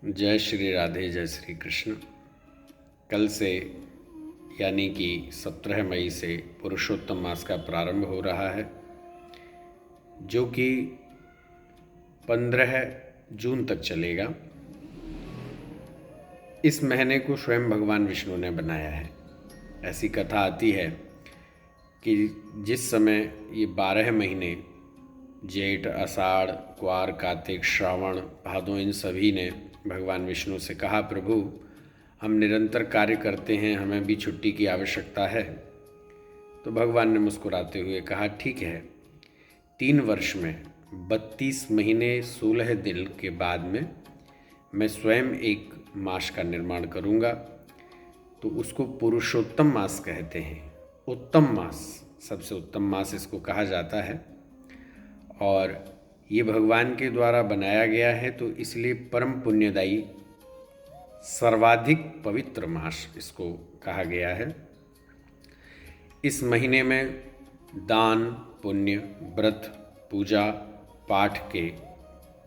जय श्री राधे, जय श्री कृष्ण। कल से यानी कि 17 मई से पुरुषोत्तम मास का प्रारंभ हो रहा है, जो कि 15 जून तक चलेगा। इस महीने को स्वयं भगवान विष्णु ने बनाया है। ऐसी कथा आती है कि जिस समय ये 12 महीने जेठ, आषाढ़, क्वार, कार्तिक, श्रावण, भादों, इन सभी ने भगवान विष्णु से कहा, प्रभु हम निरंतर कार्य करते हैं, हमें भी छुट्टी की आवश्यकता है। तो भगवान ने मुस्कुराते हुए कहा, ठीक है, 3 वर्ष में 32 महीने 16 दिन के बाद में मैं स्वयं एक मास का निर्माण करूँगा। तो उसको पुरुषोत्तम मास कहते हैं। उत्तम मास, सबसे उत्तम मास इसको कहा जाता है। और ये भगवान के द्वारा बनाया गया है, तो इसलिए परम पुण्यदायी, सर्वाधिक पवित्र मास इसको कहा गया है। इस महीने में दान, पुण्य, व्रत, पूजा, पाठ के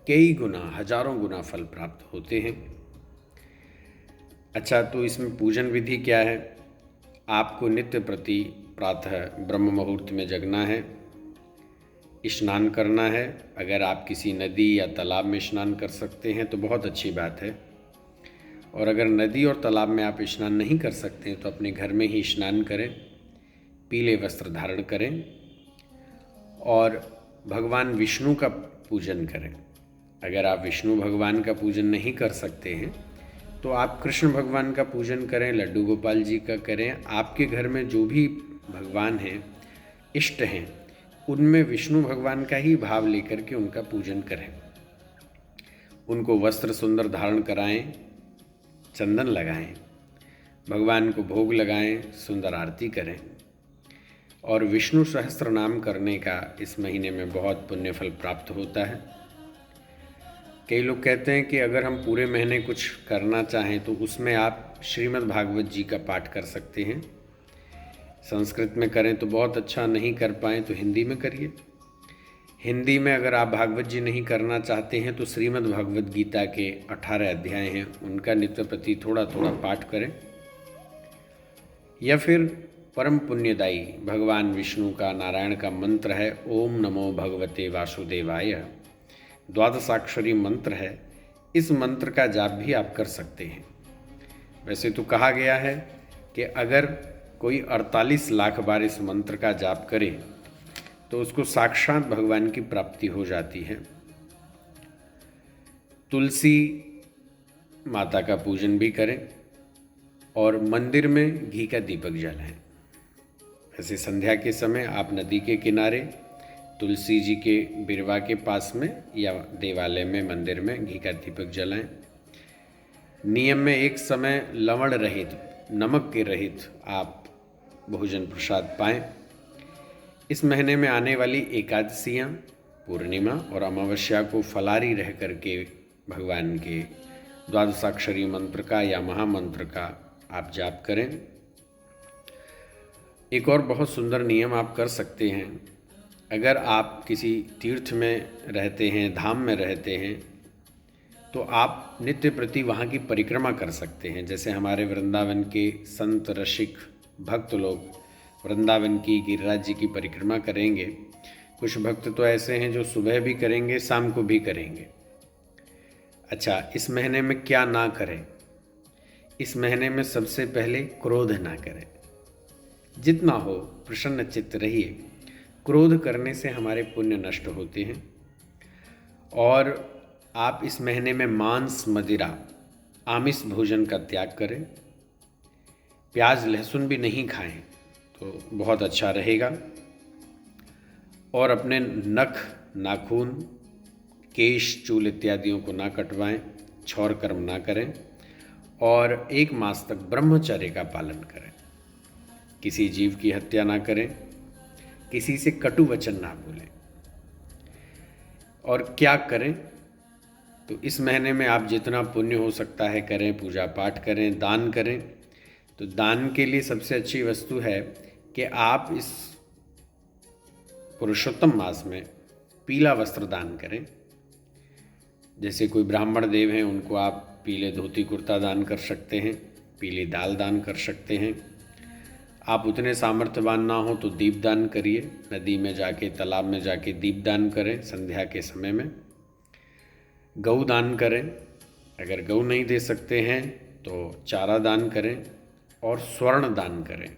कई गुना, हजारों गुना फल प्राप्त होते हैं। अच्छा, तो इसमें पूजन विधि क्या है? आपको नित्य प्रति प्रातः ब्रह्म मुहूर्त में जगना है, स्नान करना है। अगर आप किसी नदी या तालाब में स्नान कर सकते हैं तो बहुत अच्छी बात है, और अगर नदी और तालाब में आप स्नान नहीं कर सकते हैं तो अपने घर में ही स्नान करें, पीले वस्त्र धारण करें और भगवान विष्णु का पूजन करें। अगर आप विष्णु भगवान का पूजन नहीं कर सकते हैं तो आप कृष्ण भगवान का पूजन करें, लड्डू गोपाल जी का करें। आपके घर में जो भी भगवान हैं, इष्ट हैं, उनमें विष्णु भगवान का ही भाव लेकर के उनका पूजन करें। उनको वस्त्र सुंदर धारण कराएं, चंदन लगाएं, भगवान को भोग लगाएं, सुंदर आरती करें। और विष्णु सहस्त्र नाम करने का इस महीने में बहुत पुण्य फल प्राप्त होता है। कई लोग कहते हैं कि अगर हम पूरे महीने कुछ करना चाहें तो उसमें आप श्रीमद् भागवत जी का पाठ कर सकते हैं। संस्कृत में करें तो बहुत अच्छा, नहीं कर पाएँ तो हिंदी में करिए। हिंदी में अगर आप भागवत जी नहीं करना चाहते हैं तो श्रीमद् भागवत गीता के 18 अध्याय हैं, उनका नित्य प्रति थोड़ा थोड़ा पाठ करें। या फिर परम पुण्यदायी भगवान विष्णु का, नारायण का मंत्र है, ओम नमो भगवते वासुदेवाय, द्वादशाक्षरी मंत्र है। इस मंत्र का जाप भी आप कर सकते हैं। वैसे तो कहा गया है कि अगर कोई 48 लाख बार इस मंत्र का जाप करे तो उसको साक्षात भगवान की प्राप्ति हो जाती है। तुलसी माता का पूजन भी करें और मंदिर में घी का दीपक जलाएं। वैसे संध्या के समय आप नदी के किनारे तुलसी जी के बिरवा के पास में या देवालय में, मंदिर में घी का दीपक जलाएं। नियम में एक समय लवण रहित, नमक के रहित आप भोजन प्रसाद पाएं। इस महीने में आने वाली एकादशियाँ, पूर्णिमा और अमावस्या को फलाहारी रह करके भगवान के द्वादशाक्षरी मंत्र का या महामंत्र का आप जाप करें। एक और बहुत सुंदर नियम आप कर सकते हैं। अगर आप किसी तीर्थ में रहते हैं, धाम में रहते हैं, तो आप नित्य प्रति वहाँ की परिक्रमा कर सकते हैं। जैसे हमारे वृंदावन के संत, रसिक, भक्त लोग वृंदावन की, गिरिराज जी की परिक्रमा करेंगे। कुछ भक्त तो ऐसे हैं जो सुबह भी करेंगे, शाम को भी करेंगे। अच्छा, इस महीने में क्या ना करें? इस महीने में सबसे पहले क्रोध ना करें। जितना हो प्रसन्न चित्त रहिए। क्रोध करने से हमारे पुण्य नष्ट होते हैं। और आप इस महीने में मांस, मदिरा, आमिष भोजन का त्याग करें। प्याज, लहसुन भी नहीं खाएं तो बहुत अच्छा रहेगा। और अपने नख, नाखून, केश, चूल इत्यादियों को ना कटवाएं, क्षौर कर्म ना करें और 1 मास तक ब्रह्मचर्य का पालन करें। किसी जीव की हत्या ना करें, किसी से कटु वचन ना बोलें। और क्या करें? तो इस महीने में आप जितना पुण्य हो सकता है करें, पूजा पाठ करें, दान करें। तो दान के लिए सबसे अच्छी वस्तु है कि आप इस पुरुषोत्तम मास में पीला वस्त्र दान करें। जैसे कोई ब्राह्मण देव हैं, उनको आप पीले धोती कुर्ता दान कर सकते हैं, पीली दाल दान कर सकते हैं। आप उतने सामर्थ्यवान ना हो तो दीप दान करिए, नदी में जाके, तालाब में जाके दीप दान करें संध्या के समय में। गऊ दान करें, अगर गऊ नहीं दे सकते हैं तो चारा दान करें और स्वर्ण दान करें।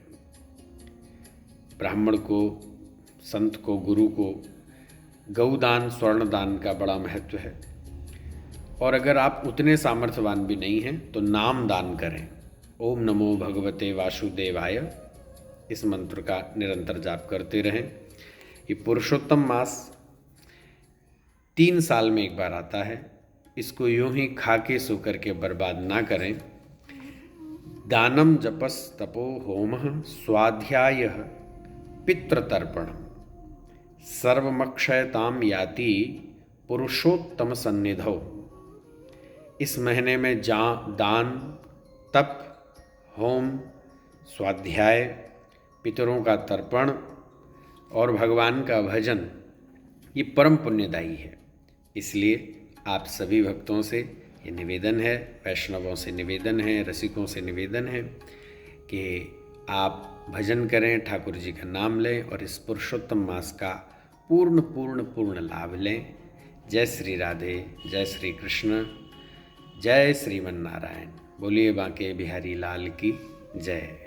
ब्राह्मण को, संत को, गुरु को गऊ दान, स्वर्ण दान का बड़ा महत्व है। और अगर आप उतने सामर्थ्यवान भी नहीं हैं तो नाम दान करें। ओम नमो भगवते वासुदेवाय, इस मंत्र का निरंतर जाप करते रहें। ये पुरुषोत्तम मास 3 साल में एक बार आता है, इसको यूं ही खा के सो करके बर्बाद ना करें। दानम जपस तपो होमः स्वाध्याय पितृतर्पणम् सर्वमक्षयताम याति पुरुषोत्तम सन्निधौ। इस महीने में दान, तप, होम, स्वाध्याय, पितरों का तर्पण और भगवान का भजन ये परम पुण्यदायी है। इसलिए आप सभी भक्तों से ये निवेदन है, वैष्णवों से निवेदन है, रसिकों से निवेदन है कि आप भजन करें, ठाकुर जी का नाम लें और इस पुरुषोत्तम मास का पूर्ण लाभ लें। जय श्री राधे, जय श्री कृष्ण, जय श्रीमन नारायण। बोलिए बांके बिहारी लाल की जय।